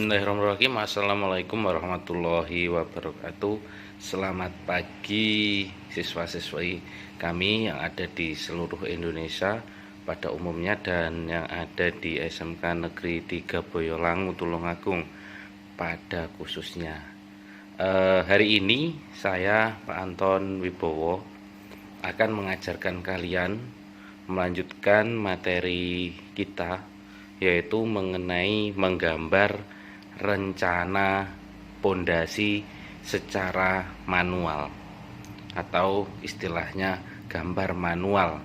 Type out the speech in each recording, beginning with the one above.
Bismillahirrahmanirrahim. Assalamualaikum warahmatullahi wabarakatuh. Selamat pagi siswa-siswi kami yang ada di seluruh Indonesia pada umumnya dan yang ada di SMK Negeri 3 Boyolangu Tulungagung pada khususnya. Hari ini saya Pak Anton Wibowo akan mengajarkan kalian melanjutkan materi kita, yaitu mengenai menggambar rencana pondasi secara manual atau istilahnya gambar manual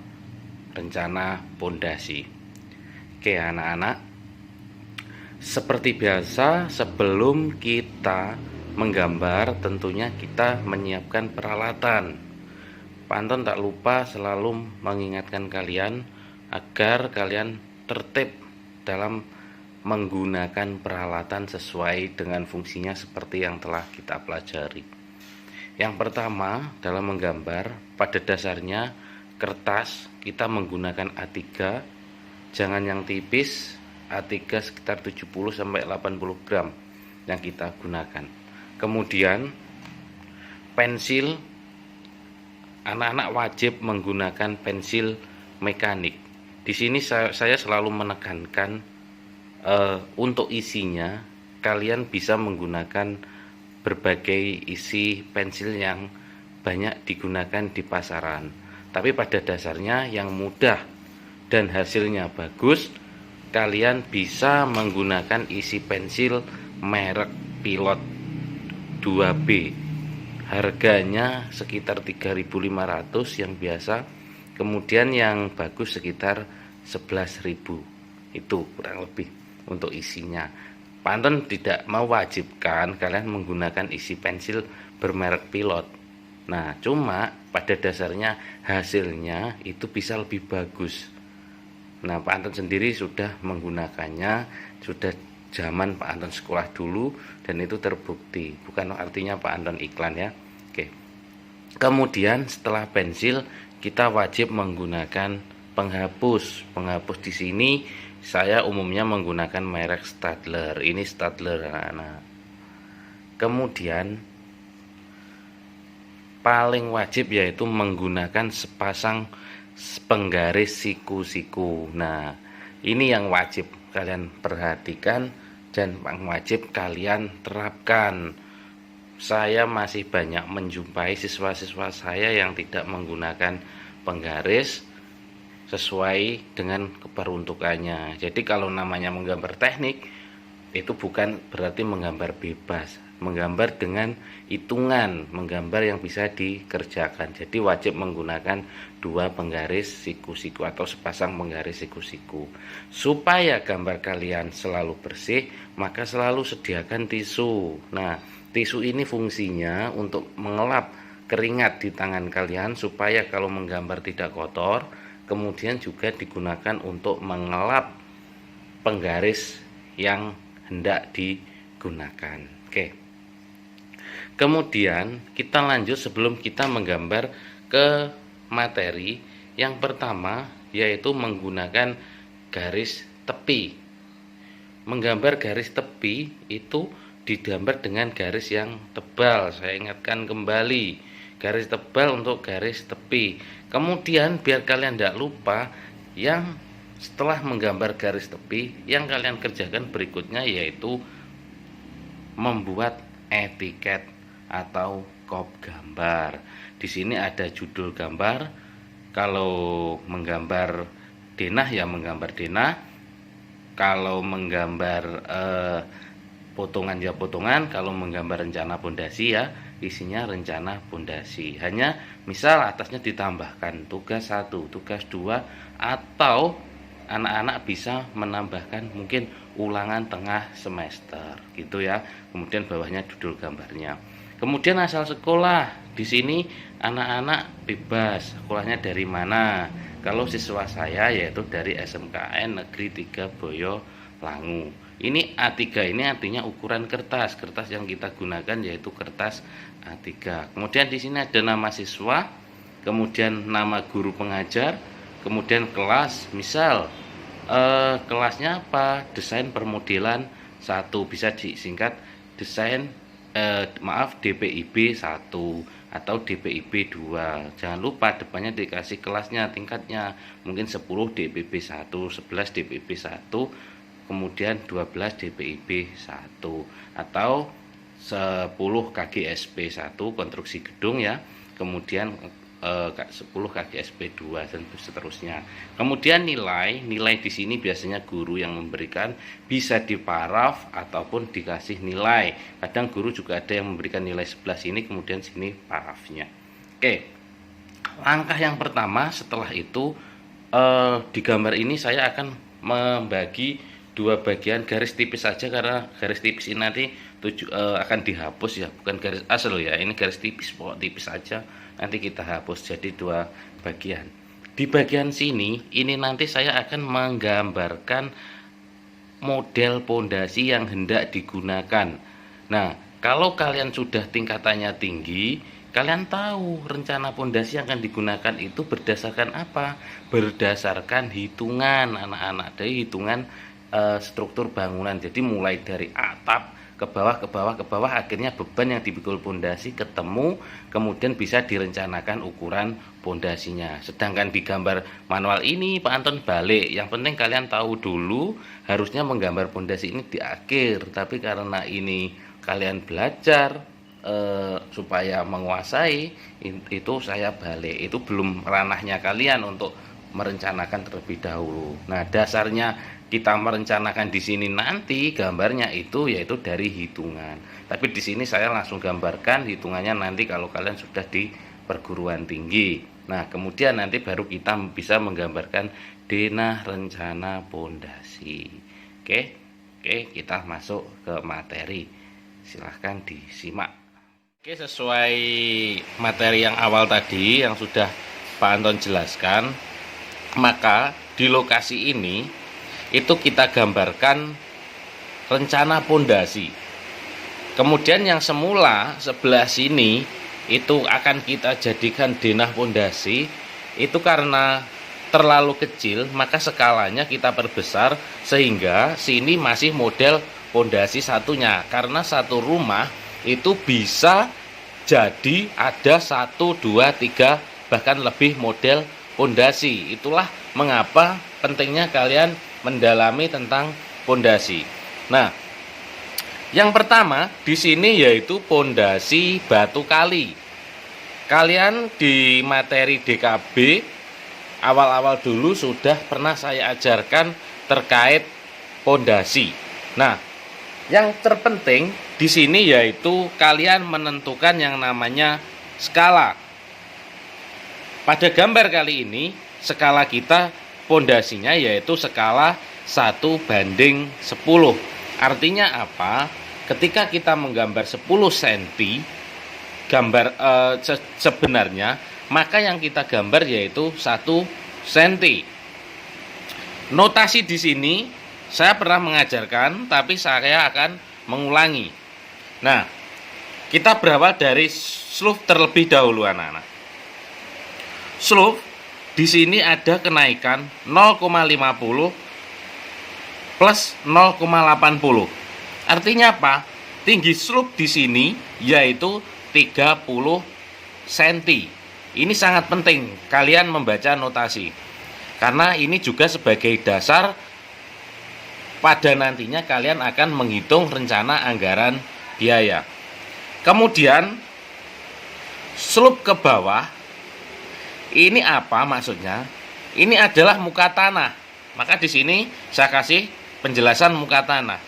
rencana pondasi. Oke anak-anak, seperti biasa sebelum kita menggambar tentunya kita menyiapkan peralatan. Pak Anton tak lupa selalu mengingatkan kalian agar kalian tertib dalam menggunakan peralatan sesuai dengan fungsinya seperti yang telah kita pelajari. Yang pertama, dalam menggambar pada dasarnya kertas kita menggunakan A3, jangan yang tipis, A3 sekitar 70-80 gram yang kita gunakan. Kemudian pensil, anak-anak wajib menggunakan pensil mekanik. Di sini saya selalu menekankan untuk isinya kalian bisa menggunakan berbagai isi pensil yang banyak digunakan di pasaran. Tapi pada dasarnya yang mudah dan hasilnya bagus, kalian bisa menggunakan isi pensil merek Pilot 2B. Harganya sekitar 3.500 yang biasa. Kemudian yang bagus sekitar 11.000, itu kurang lebih untuk isinya. Pak Anton tidak mewajibkan kalian menggunakan isi pensil bermerek Pilot. Nah, cuma pada dasarnya hasilnya itu bisa lebih bagus. Nah, Pak Anton sendiri sudah menggunakannya, sudah zaman Pak Anton sekolah dulu dan itu terbukti. Bukan artinya Pak Anton iklan ya. Oke. Kemudian setelah pensil kita wajib menggunakan penghapus. Penghapus di sini saya umumnya menggunakan merek Staedtler. Ini Staedtler anak-anak. Kemudian paling wajib yaitu menggunakan sepasang penggaris siku-siku. Nah, ini yang wajib kalian perhatikan dan yang wajib kalian terapkan. Saya masih banyak menjumpai siswa-siswa saya yang tidak menggunakan penggaris sesuai dengan keperuntukannya. Jadi kalau namanya menggambar teknik itu bukan berarti menggambar bebas, menggambar dengan hitungan, menggambar yang bisa dikerjakan. Jadi wajib menggunakan dua penggaris siku-siku atau sepasang penggaris siku-siku. Supaya gambar kalian selalu bersih, maka selalu sediakan tisu. Nah, tisu ini fungsinya untuk mengelap keringat di tangan kalian supaya kalau menggambar tidak kotor. Kemudian juga digunakan untuk mengelap penggaris yang hendak digunakan. Oke. Kemudian kita lanjut sebelum kita menggambar ke materi. Yang pertama yaitu menggunakan garis tepi. Menggambar garis tepi itu digambar dengan garis yang tebal. Saya ingatkan kembali, garis tebal untuk garis tepi. Kemudian biar kalian tidak lupa, yang setelah menggambar garis tepi, yang kalian kerjakan berikutnya yaitu membuat etiket atau kop gambar. Di sini ada judul gambar. Kalau menggambar denah ya menggambar denah. Kalau menggambar potongan ya potongan. Kalau menggambar rencana pondasi ya isinya rencana pondasi. Hanya misal atasnya ditambahkan tugas 1, tugas 2, atau anak-anak bisa menambahkan mungkin ulangan tengah semester gitu ya. Kemudian bawahnya judul gambarnya. Kemudian asal sekolah. Di sini anak-anak bebas sekolahnya dari mana. Kalau siswa saya yaitu dari SMKN Negeri 3 Boyolangu. Ini A3 ini artinya ukuran kertas. Kertas yang kita gunakan yaitu kertas A3. Kemudian di sini ada nama siswa, kemudian nama guru pengajar, kemudian kelas. Misal kelasnya apa? Desain permodelan 1, bisa disingkat desain DPIB 1 atau DPIB 2. Jangan lupa depannya dikasih kelasnya, tingkatnya, mungkin 10 DPIB 1, 11 DPIB 1, kemudian 12 DPIB 1, atau 10 KGSP 1 konstruksi gedung ya, kemudian 10 KGSP 2 dan seterusnya. Kemudian nilai di sini biasanya guru yang memberikan, bisa di paraf ataupun dikasih nilai. Kadang guru juga ada yang memberikan nilai sebelah sini, kemudian sini parafnya. Oke. Langkah yang pertama setelah itu, di gambar ini saya akan membagi dua bagian garis tipis saja, karena garis tipis ini nanti akan dihapus ya, bukan garis asal ya, ini garis tipis, pokok tipis saja nanti kita hapus jadi dua bagian. Di bagian sini ini nanti saya akan menggambarkan model pondasi yang hendak digunakan. Nah, kalau kalian sudah tingkatannya tinggi, kalian tahu rencana pondasi yang akan digunakan itu berdasarkan apa? Berdasarkan hitungan anak-anak, dari hitungan struktur bangunan. Jadi mulai dari atap ke bawah, akhirnya beban yang dipikul pondasi ketemu, kemudian bisa direncanakan ukuran pondasinya. Sedangkan di gambar manual ini Pak Anton balik, yang penting kalian tahu dulu harusnya menggambar pondasi ini di akhir, tapi karena ini kalian belajar supaya menguasai, itu saya balik, itu belum ranahnya kalian untuk merencanakan terlebih dahulu. Nah, dasarnya kita merencanakan di sini nanti gambarnya itu yaitu dari hitungan. Tapi di sini saya langsung gambarkan hitungannya nanti kalau kalian sudah di perguruan tinggi. Nah, kemudian nanti baru kita bisa menggambarkan denah rencana pondasi. Oke, kita masuk ke materi. Silahkan disimak. Oke, sesuai materi yang awal tadi yang sudah Pak Anton jelaskan, maka di lokasi ini itu kita gambarkan rencana pondasi. Kemudian yang semula sebelah sini itu akan kita jadikan denah pondasi, itu karena terlalu kecil, maka skalanya kita perbesar sehingga sini masih model pondasi satunya. Karena satu rumah itu bisa jadi ada 1, 2, 3 bahkan lebih model pondasi. Itulah mengapa pentingnya kalian mendalami tentang pondasi. Nah, yang pertama di sini yaitu pondasi batu kali. Kalian di materi DKB awal-awal dulu sudah pernah saya ajarkan terkait pondasi. Nah, yang terpenting di sini yaitu kalian menentukan yang namanya skala. Pada gambar kali ini skala kita pondasinya yaitu skala 1:10. Artinya apa? Ketika kita menggambar 10 cm gambar sebenarnya, maka yang kita gambar yaitu 1 cm. Notasi di sini saya pernah mengajarkan, tapi saya akan mengulangi. Nah, kita berawal dari slope terlebih dahulu anak-anak. Slope di sini ada kenaikan 0,50 plus 0,80. Artinya apa? Tinggi slope di sini yaitu 30 cm. Ini sangat penting kalian membaca notasi. Karena ini juga sebagai dasar pada nantinya kalian akan menghitung rencana anggaran biaya. Kemudian slope ke bawah ini apa maksudnya? Ini adalah muka tanah. Maka di sini saya kasih penjelasan muka tanah.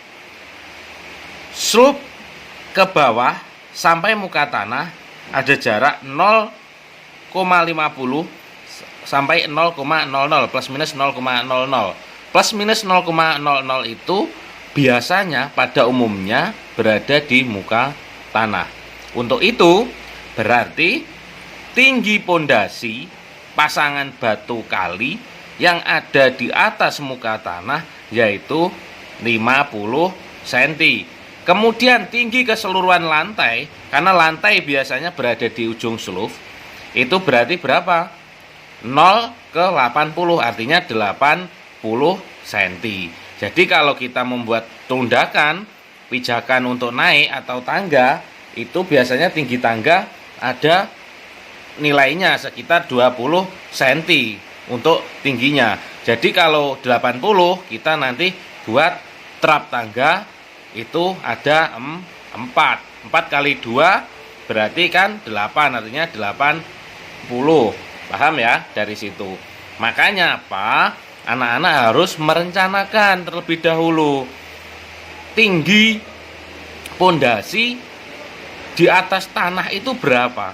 Slope ke bawah sampai muka tanah ada jarak 0,50 sampai 0,00 plus minus 0,00. Plus minus 0,00 itu biasanya pada umumnya berada di muka tanah. Untuk itu berarti tinggi pondasi pasangan batu kali yang ada di atas muka tanah yaitu 50 cm. Kemudian tinggi keseluruhan lantai, karena lantai biasanya berada di ujung slope, itu berarti berapa? 0 ke 80, artinya 80 cm. Jadi kalau kita membuat tundakan pijakan untuk naik atau tangga, itu biasanya tinggi tangga ada nilainya sekitar 20 cm untuk tingginya. Jadi kalau 80 kita nanti buat trap tangga itu ada 4 kali 2 berarti kan 8, artinya 80. Paham ya dari situ. Makanya apa? Anak-anak harus merencanakan terlebih dahulu tinggi pondasi di atas tanah itu berapa.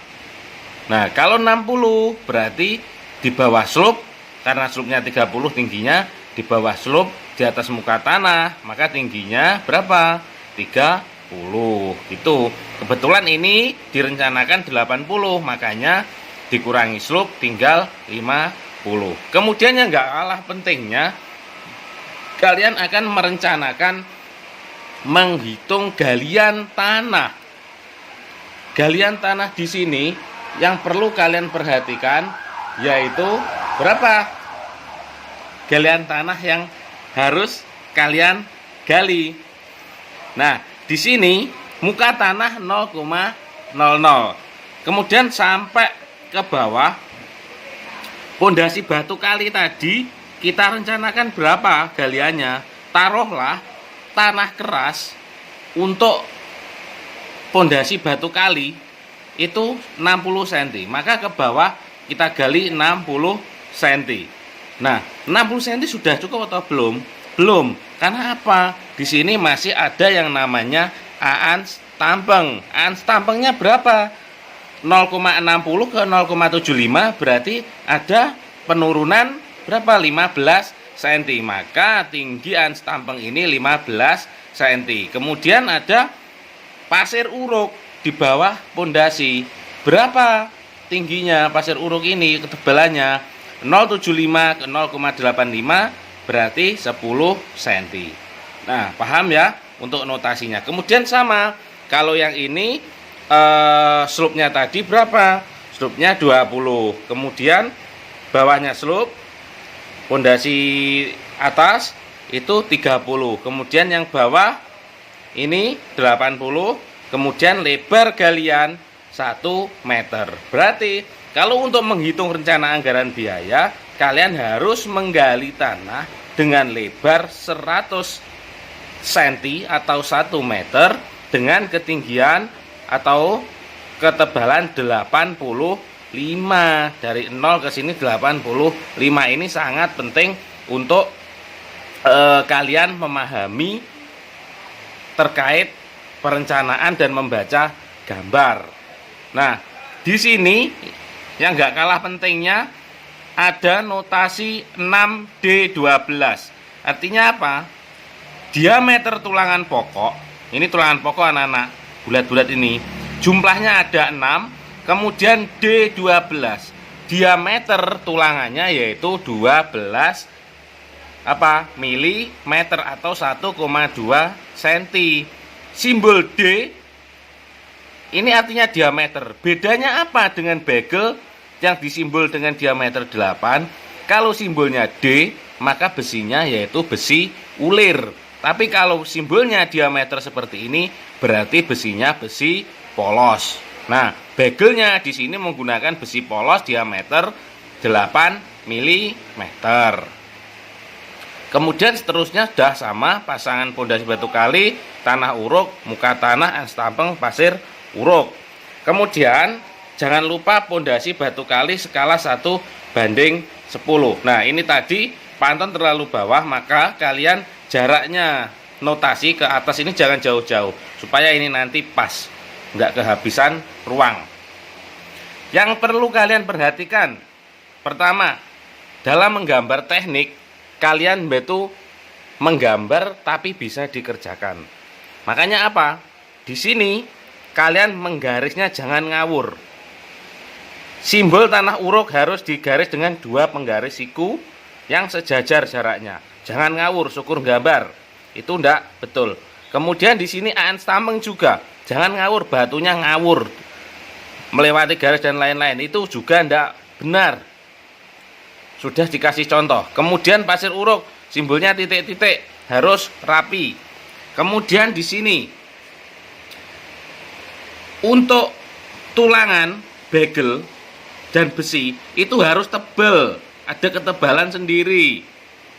Nah, kalau 60 berarti di bawah slope, karena slope-nya 30 tingginya, di bawah slope di atas muka tanah, maka tingginya berapa? 30 gitu. Kebetulan ini direncanakan 80, makanya dikurangi slope tinggal 50. Kemudian yang nggak kalah pentingnya, kalian akan merencanakan menghitung galian tanah. Galian tanah di sini yang perlu kalian perhatikan yaitu berapa galian tanah yang harus kalian gali. Nah, di sini muka tanah 0,00. Kemudian sampai ke bawah pondasi batu kali tadi kita rencanakan berapa galiannya. Taruhlah tanah keras untuk pondasi batu kali itu 60 cm, maka ke bawah kita gali 60 cm. Nah, 60 cm sudah cukup atau belum? Belum. Karena apa? Di sini masih ada yang namanya aan tampeng. Aan tampengnya berapa? 0,60 ke 0,75 berarti ada penurunan berapa? 15 cm. Maka tinggi aan tampeng ini 15 cm. Kemudian ada pasir uruk di bawah pondasi. Berapa tingginya pasir uruk ini, ketebalannya 0,75 ke 0,85 berarti 10 cm. Nah, paham ya untuk notasinya. Kemudian sama, kalau yang ini slope-nya tadi berapa? Slope-nya 20. Kemudian bawahnya slope pondasi atas itu 30. Kemudian yang bawah ini 80. Kemudian lebar galian 1 meter. Berarti kalau untuk menghitung rencana anggaran biaya, kalian harus menggali tanah dengan lebar 100 cm atau 1 meter dengan ketinggian atau ketebalan 85. Dari 0 ke sini 85. Ini sangat penting untuk kalian memahami terkait perencanaan dan membaca gambar. Nah, di sini yang nggak kalah pentingnya ada notasi 6D12. Artinya apa? Diameter tulangan pokok, ini tulangan pokok anak-anak, bulat-bulat ini, jumlahnya ada 6, kemudian D12. Diameter tulangannya yaitu 12 milimeter atau 1,2 cm. Simbol D ini artinya diameter. Bedanya apa dengan bagel yang disimbol dengan diameter 8? Kalau simbolnya D, maka besinya yaitu besi ulir. Tapi kalau simbolnya diameter seperti ini, berarti besinya besi polos. Nah, bagelnya di sini menggunakan besi polos diameter 8 mm. Kemudian seterusnya sudah sama, pasangan pondasi batu kali, tanah uruk, muka tanah, ans tampeng, pasir uruk. Kemudian jangan lupa pondasi batu kali skala 1:10. Nah, ini tadi pantun terlalu bawah, maka kalian jaraknya notasi ke atas ini jangan jauh-jauh supaya ini nanti pas, nggak kehabisan ruang. Yang perlu kalian perhatikan, pertama, dalam menggambar teknik, kalian betul menggambar tapi bisa dikerjakan. Makanya apa? Di sini kalian menggarisnya jangan ngawur. Simbol tanah uruk harus digaris dengan 2 penggaris siku yang sejajar jaraknya. Jangan ngawur, syukur gambar. Itu ndak betul. Kemudian di sini aan tampeng juga. Jangan ngawur, batunya ngawur. Melewati garis dan lain-lain, itu juga ndak benar. Sudah dikasih contoh. Kemudian pasir uruk, simbolnya titik-titik, harus rapi. kemudian di sini untuk tulangan bagel dan besi itu harus tebal, ada ketebalan sendiri.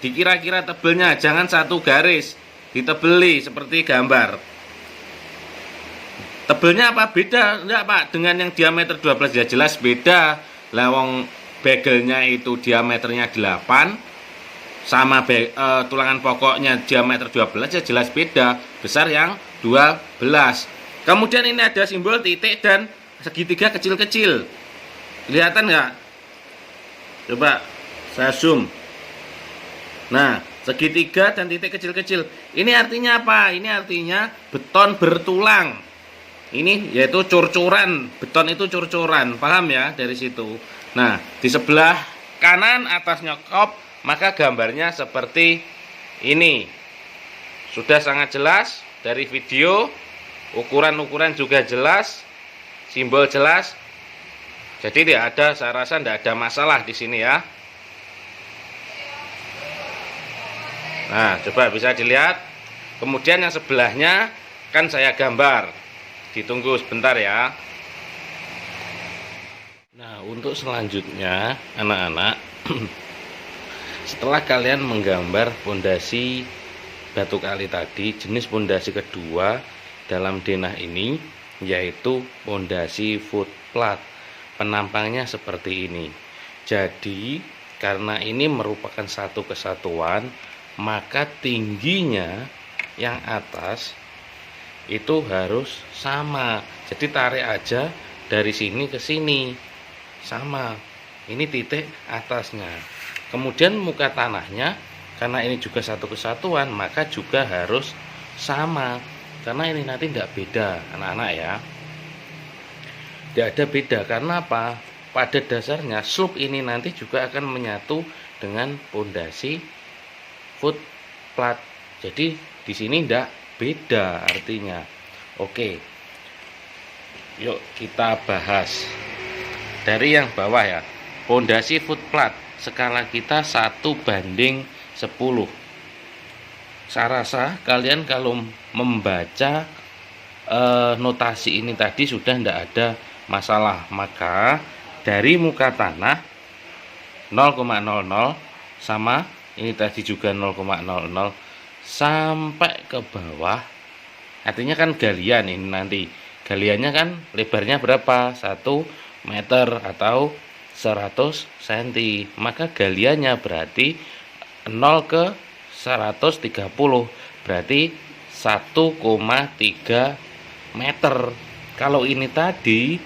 Dikira-kira tebelnya, jangan satu garis, ditebeli seperti gambar. Tebelnya apa beda? Enggak Pak, dengan yang diameter 12 ya jelas beda. Lawang bagelnya itu diameternya 8 sama tulangan pokoknya diameter 12 ya jelas beda, besar yang 12. Kemudian ini ada simbol titik dan segitiga kecil-kecil. Kelihatan nggak? Coba saya zoom. Nah, segitiga dan titik kecil-kecil. Ini artinya apa? Ini artinya beton bertulang. Ini yaitu cur-curan. Beton itu cur-curan. Paham ya dari situ? Nah, di sebelah kanan atas nyokop, maka gambarnya seperti ini. Sudah sangat jelas dari video. Ukuran-ukuran juga jelas. Simbol jelas. Jadi tidak ada, saya rasa tidak ada masalah di sini ya. Nah, coba bisa dilihat. Kemudian yang sebelahnya kan saya gambar. Ditunggu sebentar ya. Nah, untuk selanjutnya anak-anak, setelah kalian menggambar pondasi batu kali tadi, jenis pondasi kedua dalam denah ini yaitu pondasi footplat. Penampangnya seperti ini. Jadi karena ini merupakan satu kesatuan, maka tingginya yang atas itu harus sama. Jadi tarik aja dari sini ke sini sama. Ini titik atasnya. Kemudian muka tanahnya, karena ini juga satu kesatuan, maka juga harus sama. Karena ini nanti tidak beda anak-anak ya. Tidak ada beda, karena apa? Pada dasarnya slope ini nanti juga akan menyatu dengan pondasi footplat. Jadi di sini tidak beda artinya. Oke. Yuk kita bahas dari yang bawah ya. Pondasi footplat skala kita 1:10. Saya rasa kalian kalau membaca notasi ini tadi sudah tidak ada masalah. Maka dari muka tanah 0,00 sama ini tadi juga 0,00 sampai ke bawah, artinya kan galian ini nanti. Galiannya kan lebarnya berapa? 1 meter atau 100 cm. Maka galiannya berarti 0 ke 130, berarti 1,3 meter. Kalau ini tadi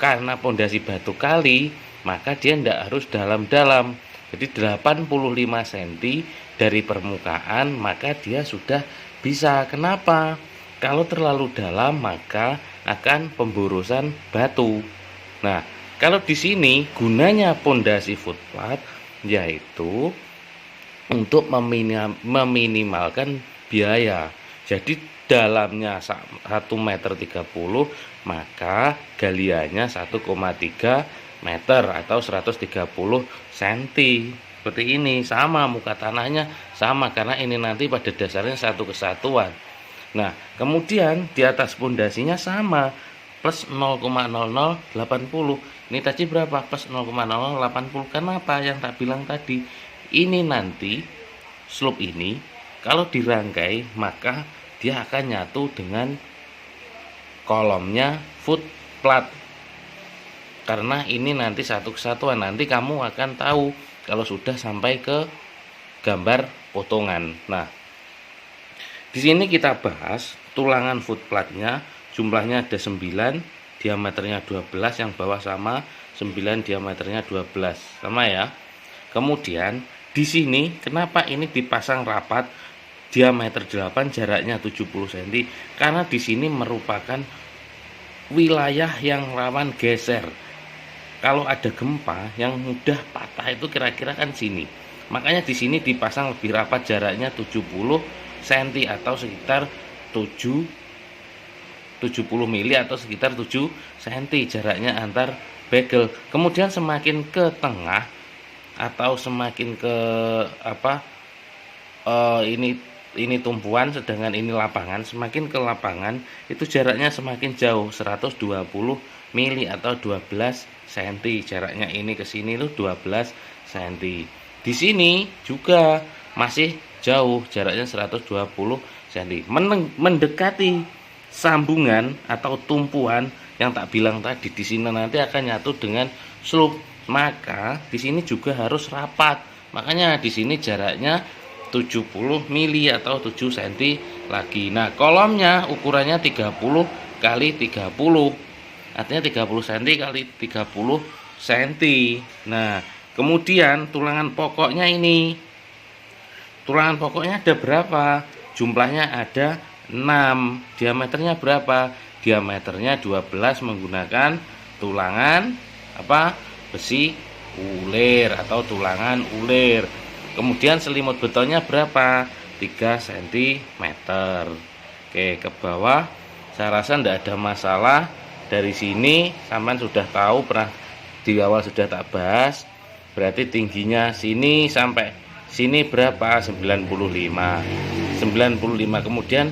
karena pondasi batu kali, maka dia tidak harus dalam-dalam. Jadi 85 cm dari permukaan, maka dia sudah bisa. Kenapa? Kalau terlalu dalam maka akan pemborosan batu. Nah, kalau di sini gunanya pondasi footplat yaitu untuk meminimalkan biaya. Jadi dalamnya 1,30 meter, maka galiannya 1,3 meter atau 130 cm. Seperti ini, sama muka tanahnya sama karena ini nanti pada dasarnya satu kesatuan. Nah, kemudian di atas pondasinya sama plus 0,0080. Ini tadi berapa? Plus 0,0080. Kenapa? Yang tak bilang tadi. Ini nanti slope ini kalau dirangkai maka dia akan nyatu dengan kolomnya footplat. Karena ini nanti satu kesatuan. Nanti kamu akan tahu kalau sudah sampai ke gambar potongan. Nah, di sini kita bahas tulangan footplatnya, jumlahnya ada 9, diameternya 12, yang bawah sama 9, diameternya 12, sama ya. Kemudian di sini kenapa ini dipasang rapat diameter 8, jaraknya 70 cm? Karena di sini merupakan wilayah yang rawan geser. Kalau ada gempa yang mudah patah itu kira-kira kan sini. Makanya di sini dipasang lebih rapat, jaraknya 70 cm atau sekitar 70 mili atau sekitar 7 cm jaraknya antar bagel. Kemudian semakin ke tengah atau semakin ke ini ini tumpuan sedangkan ini lapangan, semakin ke lapangan itu jaraknya semakin jauh, 120 mili atau 12 cm. Jaraknya ini ke sini itu 12 cm. Di sini juga masih jauh, jaraknya 120 cm. Mendekati sambungan atau tumpuan yang tak bilang tadi, di sini nanti akan nyatu dengan slope, maka di sini juga harus rapat. Makanya di sini jaraknya 70 mili atau 7 cm lagi. Nah, kolomnya ukurannya 30 kali 30. Artinya 30 cm kali 30 cm. Nah, kemudian tulangan pokoknya ini. Tulangan pokoknya ada berapa? Jumlahnya ada 6. Diameternya berapa? Diameternya 12 menggunakan tulangan apa? Besi ulir atau tulangan ulir. Kemudian selimut betonnya berapa? 3 cm. Oke, ke bawah saya rasa tidak ada masalah. Dari sini sampean sudah tahu, pernah di awal sudah tak bahas. Berarti tingginya sini sampai sini berapa? 95. Kemudian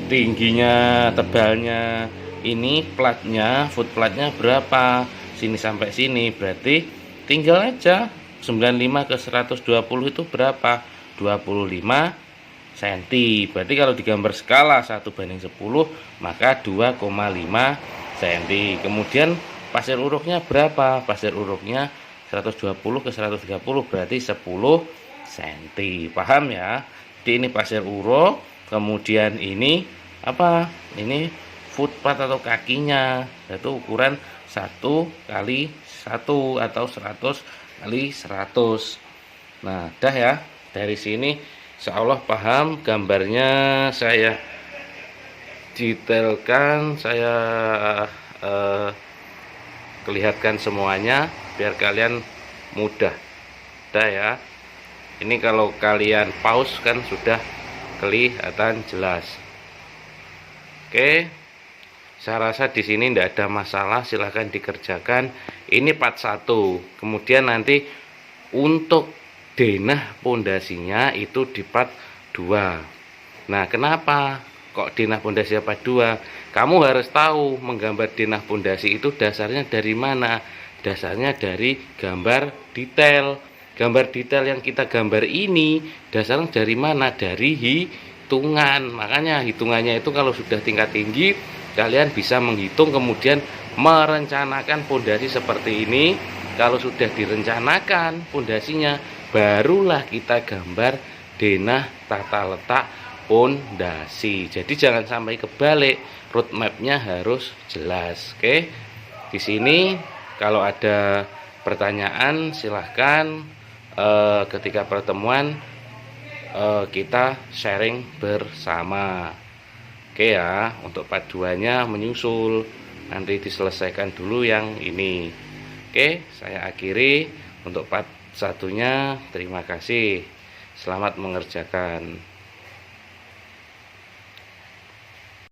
tingginya, tebalnya ini platnya, foot platnya berapa? Sini sampai sini, berarti tinggal aja 95 ke 120 itu berapa? 25 cm. Berarti kalau digambar skala 1:10 maka 2,5 cm. Kemudian pasir uruknya berapa? Pasir uruknya 120 ke 130 berarti 10 cm. Paham ya? Jadi ini pasir uruk, kemudian ini apa? Ini footpad atau kakinya, yaitu ukuran 1 kali 1 atau 100 kali 100. Nah, dah ya. Dari sini insyaallah paham gambarnya, saya detailkan, saya kelihatan semuanya biar kalian mudah. Dah ya. Ini kalau kalian pause kan sudah kelihatan jelas. Oke. Saya rasa di sini tidak ada masalah, silahkan dikerjakan. Ini part 1. Kemudian nanti untuk denah pondasinya itu di part 2. Nah, kenapa kok denah pondasi part 2? Kamu harus tahu menggambar denah pondasi itu dasarnya dari mana? Dasarnya dari gambar detail. Gambar detail yang kita gambar ini dasarnya dari mana? Dari hitungan. Makanya hitungannya itu kalau sudah tingkat tinggi kalian bisa menghitung, kemudian merencanakan pondasi seperti ini. Kalau sudah direncanakan pondasinya, barulah kita gambar denah tata letak pondasi. Jadi jangan sampai kebalik, roadmapnya harus jelas. Oke, di sini kalau ada pertanyaan silahkan ketika pertemuan kita sharing bersama. Oke ya, untuk part 2-nya menyusul. Nanti diselesaikan dulu yang ini. Oke, saya akhiri untuk part 1-nya. Terima kasih. Selamat mengerjakan.